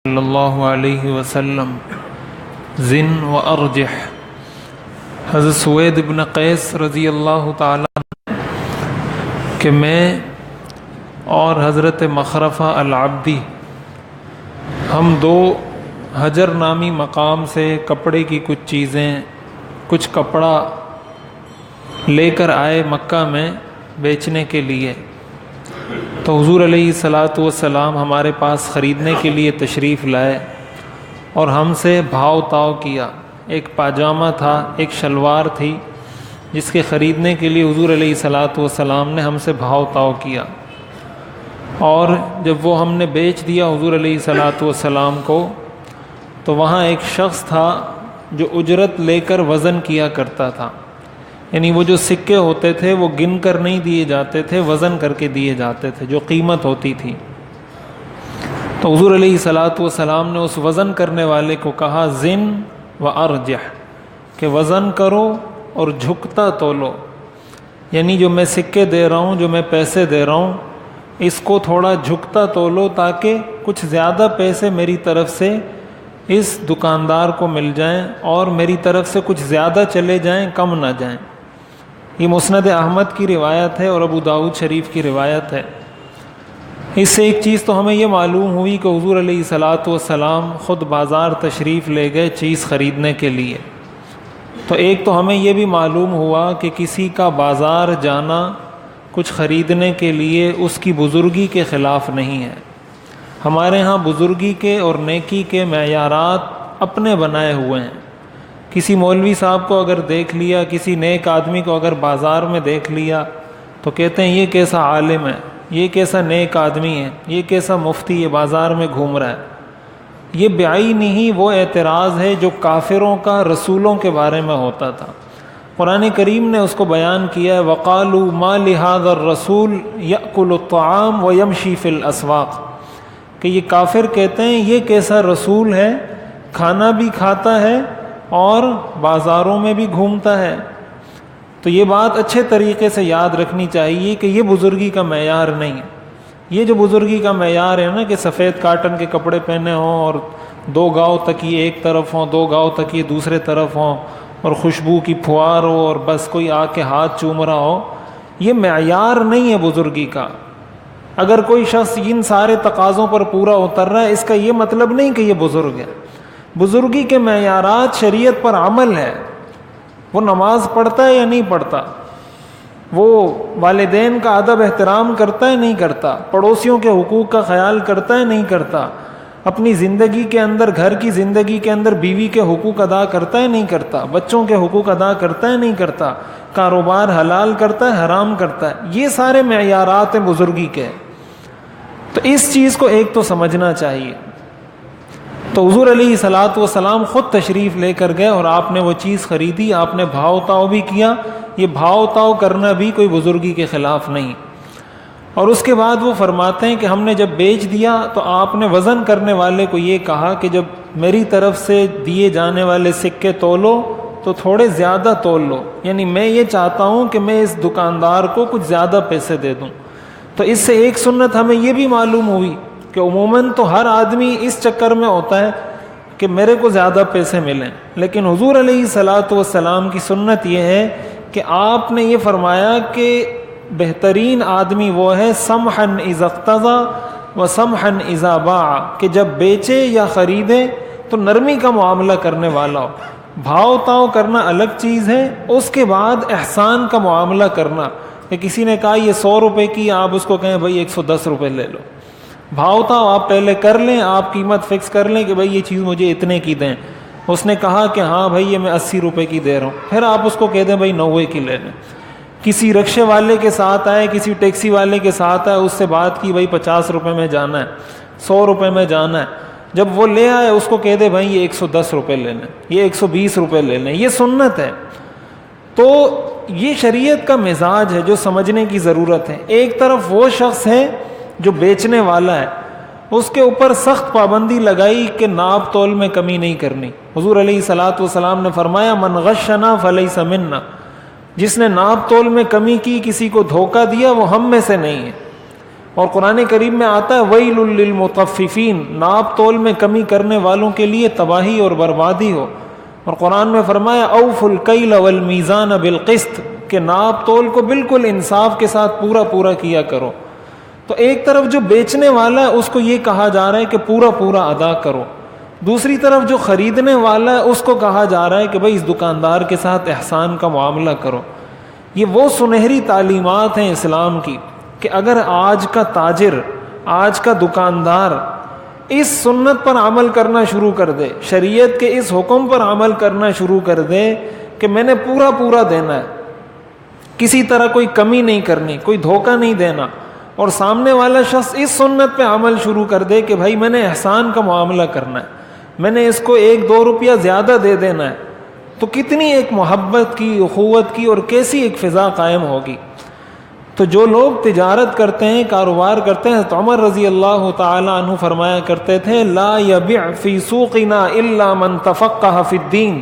صلی اللہ علیہ وسلم زن و ارجح۔ حضرت سوید بن قیس رضی اللہ تعالیٰ کہ میں اور حضرت مخرفہ العبدی ہم دو حجر نامی مقام سے کپڑے کی کچھ چیزیں، کچھ کپڑا لے کر آئے مکہ میں بیچنے کے لیے، تو حضور علیہ الصلاۃ والسلام ہمارے پاس خریدنے کے لیے تشریف لائے اور ہم سے بھاؤ تاؤ کیا۔ ایک پاجامہ تھا، ایک شلوار تھی، جس کے خریدنے کے لیے حضور علیہ الصلاۃ والسلام نے ہم سے بھاؤ تاؤ کیا، اور جب وہ ہم نے بیچ دیا حضور علیہ الصلاۃ والسلام کو، تو وہاں ایک شخص تھا جو اجرت لے کر وزن کیا کرتا تھا، یعنی وہ جو سکے ہوتے تھے وہ گن کر نہیں دیے جاتے تھے، وزن کر کے دیے جاتے تھے جو قیمت ہوتی تھی۔ تو حضور علیہ الصلاۃ والسلام نے اس وزن کرنے والے کو کہا زن و ارجح، کہ وزن کرو اور جھکتا تولو، یعنی جو میں سکے دے رہا ہوں، جو میں پیسے دے رہا ہوں، اس کو تھوڑا جھکتا تولو تاکہ کچھ زیادہ پیسے میری طرف سے اس دکاندار کو مل جائیں اور میری طرف سے کچھ زیادہ چلے جائیں، کم نہ جائیں۔ یہ مسند احمد کی روایت ہے اور ابو داؤد شریف کی روایت ہے۔ اس سے ایک چیز تو ہمیں یہ معلوم ہوئی کہ حضور علیہ الصلاۃ والسلام خود بازار تشریف لے گئے چیز خریدنے کے لیے، تو ایک تو ہمیں یہ بھی معلوم ہوا کہ کسی کا بازار جانا کچھ خریدنے کے لیے اس کی بزرگی کے خلاف نہیں ہے۔ ہمارے ہاں بزرگی کے اور نیکی کے معیارات اپنے بنائے ہوئے ہیں۔ کسی مولوی صاحب کو اگر دیکھ لیا، کسی نیک آدمی کو اگر بازار میں دیکھ لیا، تو کہتے ہیں یہ کیسا عالم ہے، یہ کیسا نیک آدمی ہے، یہ کیسا مفتی ہے، بازار میں گھوم رہا ہے۔ یہ بعینی ہی وہ اعتراض ہے جو کافروں کا رسولوں کے بارے میں ہوتا تھا۔ قرآن کریم نے اس کو بیان کیا ہے، وَقَالُوا مَا لِهَذَا الرَّسُولِ يَأْكُلُ الطَّعَامَ وَيَمْشِي فِي الْأَسْوَاقِ، کہ یہ کافر کہتے ہیں یہ کیسا رسول ہے، کھانا بھی کھاتا ہے اور بازاروں میں بھی گھومتا ہے۔ تو یہ بات اچھے طریقے سے یاد رکھنی چاہیے کہ یہ بزرگی کا معیار نہیں ہے۔ یہ جو بزرگی کا معیار ہے نا کہ سفید کاٹن کے کپڑے پہنے ہوں اور 2 گاؤں تکیے ایک طرف ہوں، 2 گاؤں تکیے دوسرے طرف ہوں، اور خوشبو کی پھوار ہو اور بس کوئی آ کے ہاتھ چوم رہا ہو، یہ معیار نہیں ہے بزرگی کا۔ اگر کوئی شخص ان سارے تقاضوں پر پورا اتر رہا ہے، اس کا یہ مطلب نہیں کہ یہ بزرگ ہے۔ بزرگی کے معیارات شریعت پر عمل ہے۔ وہ نماز پڑھتا ہے یا نہیں پڑھتا، وہ والدین کا ادب احترام کرتا ہے نہیں کرتا، پڑوسیوں کے حقوق کا خیال کرتا ہے نہیں کرتا، اپنی زندگی کے اندر، گھر کی زندگی کے اندر بیوی کے حقوق ادا کرتا ہے نہیں کرتا، بچوں کے حقوق ادا کرتا ہے نہیں کرتا، کاروبار حلال کرتا ہے حرام کرتا ہے، یہ سارے معیارات ہیں بزرگی کے۔ تو اس چیز کو ایک تو سمجھنا چاہیے۔ تو حضور علیہ الصلاۃ والسلام خود تشریف لے کر گئے اور آپ نے وہ چیز خریدی، آپ نے بھاؤ تاؤ بھی کیا۔ یہ بھاؤ تاؤ کرنا بھی کوئی بزرگی کے خلاف نہیں۔ اور اس کے بعد وہ فرماتے ہیں کہ ہم نے جب بیچ دیا تو آپ نے وزن کرنے والے کو یہ کہا کہ جب میری طرف سے دیے جانے والے سکے تولو تو تھوڑے زیادہ تول لو، یعنی میں یہ چاہتا ہوں کہ میں اس دکاندار کو کچھ زیادہ پیسے دے دوں۔ تو اس سے ایک سنت ہمیں یہ بھی معلوم ہوئی کہ عموماً تو ہر آدمی اس چکر میں ہوتا ہے کہ میرے کو زیادہ پیسے ملیں، لیکن حضور علیہ الصلاۃ والسلام کی سنت یہ ہے کہ آپ نے یہ فرمایا کہ بہترین آدمی وہ ہے سمحن اذا اقتضى و سمحن اذا باع، کہ جب بیچے یا خریدے تو نرمی کا معاملہ کرنے والا ہو۔ بھاؤ تاؤ کرنا الگ چیز ہے، اس کے بعد احسان کا معاملہ کرنا، کہ کسی نے کہا یہ 100 روپے کی، آپ اس کو کہیں بھائی 110 روپے لے لو۔ بھاؤ تاؤ آپ پہلے کر لیں، آپ قیمت فکس کر لیں کہ بھائی یہ چیز مجھے اتنے کی دیں۔ اس نے کہا کہ ہاں بھائی یہ میں 80 روپے کی دے رہا ہوں، پھر آپ اس کو کہہ دیں بھائی 90 کی لے لیں۔ کسی رکشے والے کے ساتھ آئے، کسی ٹیکسی والے کے ساتھ آئے، اس سے بات کی بھائی 50 روپے میں جانا ہے، 100 روپے میں جانا ہے، جب وہ لے آئے اس کو کہہ دے بھائی یہ 110 روپے لے لیں، یہ 120 روپے لے لیں، یہ سنت ہے۔ تو یہ شریعت کا مزاج ہے جو سمجھنے کی ضرورت ہے۔ ایک طرف وہ شخص ہے جو بیچنے والا ہے، اس کے اوپر سخت پابندی لگائی کہ ناپ تول میں کمی نہیں کرنی۔ حضور علیہ الصلاۃ والسلام نے فرمایا من غشنا فلیس منا، جس نے ناپ تول میں کمی کی، کسی کو دھوکہ دیا، وہ ہم میں سے نہیں ہے۔ اور قرآن کریم میں آتا ہے ویل للمطففین، ناپ تول میں کمی کرنے والوں کے لیے تباہی اور بربادی ہو۔ اور قرآن میں فرمایا اوفوا الکیل والمیزان بالقسط، کہ ناپ تول کو بالکل انصاف کے ساتھ پورا کیا کرو۔ تو ایک طرف جو بیچنے والا ہے اس کو یہ کہا جا رہا ہے کہ پورا ادا کرو، دوسری طرف جو خریدنے والا ہے اس کو کہا جا رہا ہے کہ بھائی اس دکاندار کے ساتھ احسان کا معاملہ کرو۔ یہ وہ سنہری تعلیمات ہیں اسلام کی کہ اگر آج کا تاجر، آج کا دکاندار اس سنت پر عمل کرنا شروع کر دے، شریعت کے اس حکم پر عمل کرنا شروع کر دے کہ میں نے پورا دینا ہے، کسی طرح کوئی کمی نہیں کرنی، کوئی دھوکہ نہیں دینا، اور سامنے والا شخص اس سنت پہ عمل شروع کر دے کہ بھائی میں نے احسان کا معاملہ کرنا ہے، میں نے اس کو 1-2 روپیہ زیادہ دے دینا ہے، تو کتنی ایک محبت کی، اخوت کی اور کیسی ایک فضا قائم ہوگی۔ تو جو لوگ تجارت کرتے ہیں، کاروبار کرتے ہیں، تو عمر رضی اللہ تعالی عنہ فرمایا کرتے تھے لا یبیع فی سوقنا الا من تفقہ فی الدین،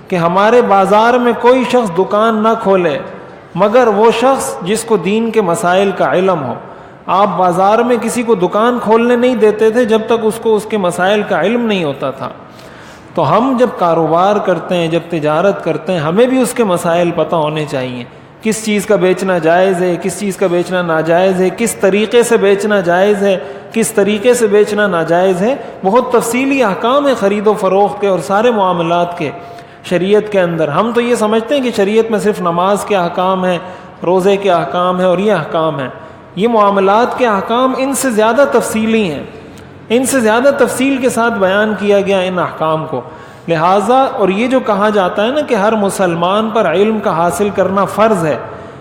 کہ ہمارے بازار میں کوئی شخص دکان نہ کھولے مگر وہ شخص جس کو دین کے مسائل کا علم ہو۔ آپ بازار میں کسی کو دکان کھولنے نہیں دیتے تھے جب تک اس کو اس کے مسائل کا علم نہیں ہوتا تھا۔ تو ہم جب کاروبار کرتے ہیں، جب تجارت کرتے ہیں، ہمیں بھی اس کے مسائل پتہ ہونے چاہیے، کس چیز کا بیچنا جائز ہے، کس چیز کا بیچنا ناجائز ہے، کس طریقے سے بیچنا جائز ہے، کس طریقے سے بیچنا ناجائز ہے۔ بہت تفصیلی احکام ہیں خرید و فروخت کے اور سارے معاملات کے شریعت کے اندر۔ ہم تو یہ سمجھتے ہیں کہ شریعت میں صرف نماز کے احکام ہیں، روزے کے احکام ہیں اور یہ احکام ہیں۔ یہ معاملات کے احکام ان سے زیادہ تفصیلی ہیں، ان سے زیادہ تفصیل کے ساتھ بیان کیا گیا ان احکام کو۔ لہٰذا اور یہ جو کہا جاتا ہے نا کہ ہر مسلمان پر علم کا حاصل کرنا فرض ہے،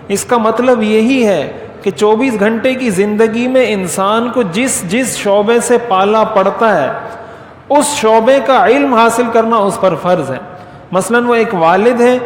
اس کا مطلب یہی ہے کہ 24 گھنٹے کی زندگی میں انسان کو جس شعبے سے پالا پڑتا ہے اس شعبے کا علم حاصل کرنا اس پر فرض ہے۔ مثلا وہ ایک والد ہے،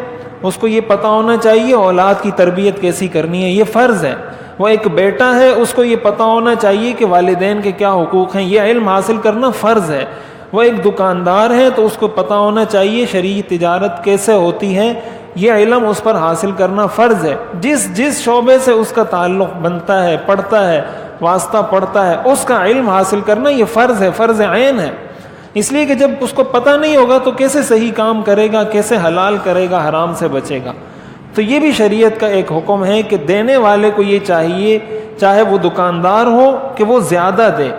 اس کو یہ پتہ ہونا چاہیے اولاد کی تربیت کیسی کرنی ہے، یہ فرض ہے۔ وہ ایک بیٹا ہے، اس کو یہ پتہ ہونا چاہیے کہ والدین کے کیا حقوق ہیں، یہ علم حاصل کرنا فرض ہے۔ وہ ایک دکاندار ہے تو اس کو پتہ ہونا چاہیے شرعی تجارت کیسے ہوتی ہے، یہ علم اس پر حاصل کرنا فرض ہے۔ جس شعبے سے اس کا تعلق بنتا ہے، پڑتا ہے، واسطہ پڑتا ہے، اس کا علم حاصل کرنا یہ فرض ہے، فرض عین ہے۔ اس لیے کہ جب اس کو پتہ نہیں ہوگا تو کیسے صحیح کام کرے گا، کیسے حلال کرے گا، حرام سے بچے گا۔ تو یہ بھی شریعت کا ایک حکم ہے کہ دینے والے کو یہ چاہیے، چاہے وہ دکاندار ہو، کہ وہ زیادہ دے،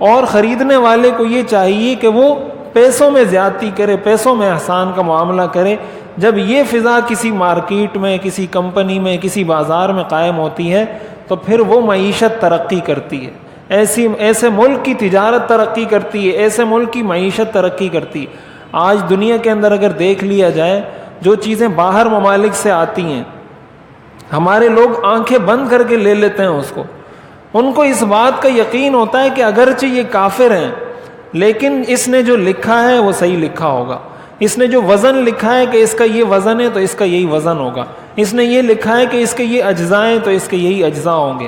اور خریدنے والے کو یہ چاہیے کہ وہ پیسوں میں زیادتی کرے، پیسوں میں احسان کا معاملہ کرے۔ جب یہ فضا کسی مارکیٹ میں، کسی کمپنی میں، کسی بازار میں قائم ہوتی ہے تو پھر وہ معیشت ترقی کرتی ہے، ایسے ملک کی تجارت ترقی کرتی ہے، ایسے ملک کی معیشت ترقی کرتی ہے۔ آج دنیا کے اندر اگر دیکھ لیا جائے، جو چیزیں باہر ممالک سے آتی ہیں، ہمارے لوگ آنکھیں بند کر کے لے لیتے ہیں اس کو۔ ان کو اس بات کا یقین ہوتا ہے کہ اگرچہ یہ کافر ہیں لیکن اس نے جو لکھا ہے وہ صحیح لکھا ہوگا، اس نے جو وزن لکھا ہے کہ اس کا یہ وزن ہے تو اس کا یہی وزن ہوگا، اس نے یہ لکھا ہے کہ اس کے یہ اجزاء ہیں تو اس کے یہی اجزاء ہوں گے۔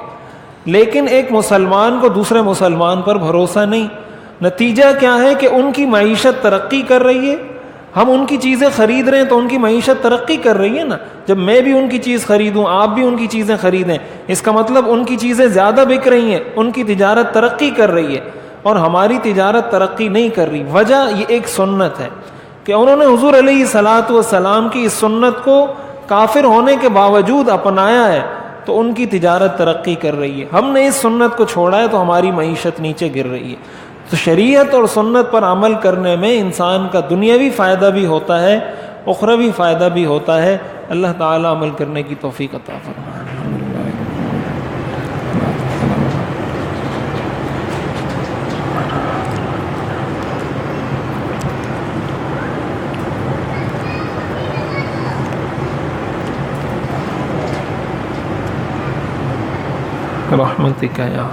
لیکن ایک مسلمان کو دوسرے مسلمان پر بھروسہ نہیں۔ نتیجہ کیا ہے کہ ان کی معیشت ترقی کر رہی ہے، ہم ان کی چیزیں خرید رہے ہیں تو ان کی معیشت ترقی کر رہی ہے نا۔ جب میں بھی ان کی چیز خریدوں، آپ بھی ان کی چیزیں خریدیں، اس کا مطلب ان کی چیزیں زیادہ بک رہی ہیں، ان کی تجارت ترقی کر رہی ہے اور ہماری تجارت ترقی نہیں کر رہی۔ وجہ یہ ایک سنت ہے کہ انہوں نے حضور علیہ الصلاۃ والسلام کی اس سنت کو کافر ہونے کے باوجود اپنایا ہے تو ان کی تجارت ترقی کر رہی ہے۔ ہم نے اس سنت کو چھوڑا ہے تو ہماری معیشت نیچے گر رہی ہے۔ تو شریعت اور سنت پر عمل کرنے میں انسان کا دنیاوی فائدہ بھی ہوتا ہے، اخروی فائدہ بھی ہوتا ہے۔ اللہ تعالی عمل کرنے کی توفیق عطا فرمائے۔ رحمتک یا